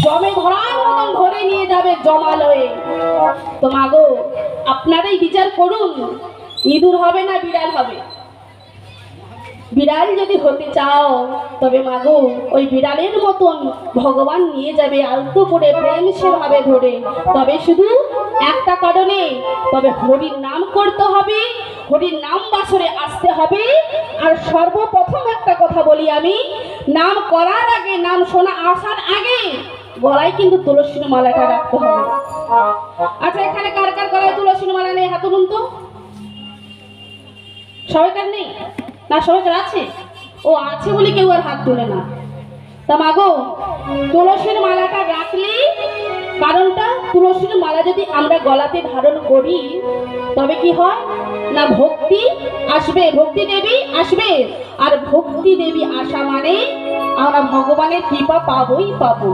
জমে ধরার মতন ধরে নিয়ে যাবে জমালয়ে। তো মাগো আপনারাই বিচার করুন, ইঁদুর হবে না বিড়াল হবে? বিড়াল যদি হতে চাও তবে মাগো ওই বিড়ালের মতন ভগবান নিয়ে যাবে আলতো করে প্রেম সেভাবে ধরে। তবে শুধু একটা কারণে, তবে হরির নাম করতে হবে, হরির নাম বাসরে আসতে হবে। আর সর্বপ্রথম একটা কথা বলি আমি, নাম করার আগে, নাম শোনা আসার আগে গলায় কিন্তু তুলসীর মালাটা রাখতে হবে। আচ্ছা এখানে কার কার গলায় তুলসীর মালা নেই হাত তুলুন তো। সবাইকার নেই না? সবাইকার আছে? ও আছে বলে কেউ আর হাত তুলে না। তা মাগো তুলসীর মালাটা রাখলে, কারণটা তুলসীর মালা যদি আমরা গলাতে ধারণ করি তবে কি হয় না, ভক্তি আসবে, ভক্তি দেবী আসবে। আর ভক্তি দেবী আসা মানে আমরা ভগবানের কৃপা পাবোই পাবো।